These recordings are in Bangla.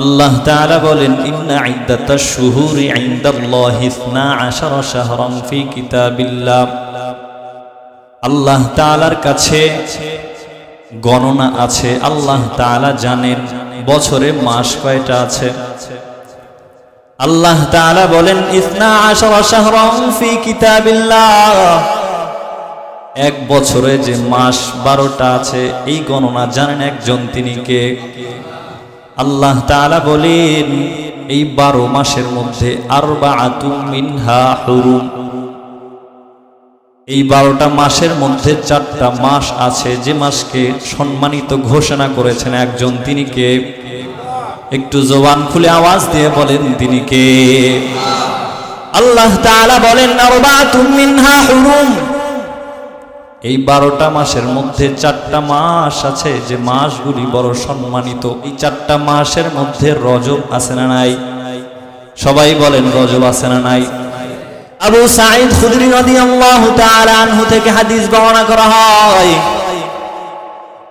আল্লাহ তাআলা বলেন ইন্না ইদ্দাতাশ শুহুরি ইনদাল্লাহি 12 শাহরান ফি কিতাবিল্লাহ। আল্লাহ তাআলার কাছে গণনা আছে, আল্লাহ তাআলা জানেন বছরে মাস কয়টা আছে। আল্লাহ তাআলা বলেন 12 শাহরান ফি কিতাবিল্লাহ, এক বছরে যে মাস 12টা আছে এই গণনা জানেন একজন, তিনি কে? আল্লাহ তাআলা বলেন এই 12 মাসের মধ্যে আরবাআতুম মিনহা হুরুম, এই 12টা মাসের মধ্যে 4টা মাস আছে যে মাসকে সম্মানিত ঘোষণা করেছেন একজন, তিনি কে? একটু জবান খুলে আওয়াজ দিয়ে বলেন তিনি কে? আল্লাহ তাআলা বলেন আরবাআতুম মিনহা হুরুম, এই 12টা মাসের মধ্যে 4টা মাস আছে যে মাসগুলি বড় সম্মানিত। এই 4টা মাসের মধ্যে রজব আছে না নাই? সবাই বলেন রজব আছে না নাই? আবু সাঈদ খুদরি রাদিয়াল্লাহু তাআলা আনহু থেকে হাদিস বর্ণনা করা হয়,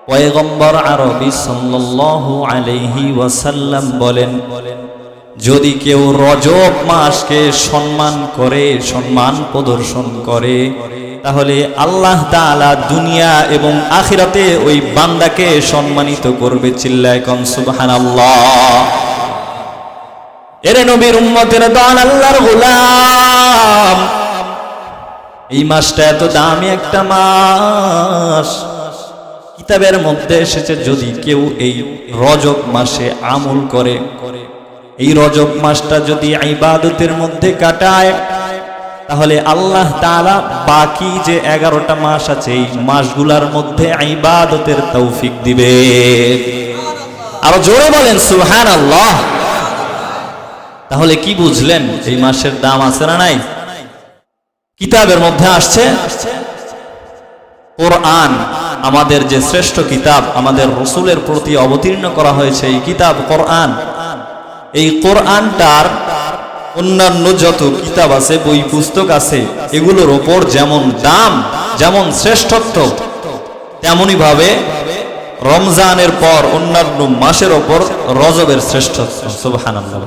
পয়গম্বর আরবি সাল্লাল্লাহু আলাইহি ওয়াসাল্লাম বলেন, যদি কেউ রজব মাসকে সম্মান করে, সম্মান প্রদর্শন করে, তাহলে আল্লাহ তাআলা দুনিয়া এবং আখিরাতে ওই বান্দাকে সম্মানিত করবে। চিল্লায় কোন সুবহানাল্লাহ। এরে নবীর উম্মতের দল, আল্লাহর গোলাম, এই মাসটা এত দামি একটা মাস, কিতাবের মধ্যে এসেছে যদি কেউ এই রজব মাসে আমল করে, এই রজব মাসটা যদি ইবাদতের মধ্যে কাটায়, তাহলে আল্লাহ তাআলা বাকি যে 11টা মাস আছে এই মাসগুলোর মধ্যে ইবাদতের তৌফিক দিবে। আর জোরে বলেন সুবহানাল্লাহ। তাহলে কি বুঝলেন এই মাসের দাম আছে না নাই? কিতাবের মধ্যে আসছে কোরআন, আমাদের যে শ্রেষ্ঠ কিতাব, আমাদের রাসূলের প্রতি অবতীর্ণ করা হয়েছে এই কিতাব কোরআন, এই কোরআনটার অন্যান্য যত কিতাব আছে, বই পুস্তক আছে, এগুলোর ওপর যেমন দাম, যেমন শ্রেষ্ঠত্ব, তেমনি ভাবে রমজানের পর অন্যান্য মাসের ওপর রজবের শ্রেষ্ঠত্ব। সুবহানাল্লাহ।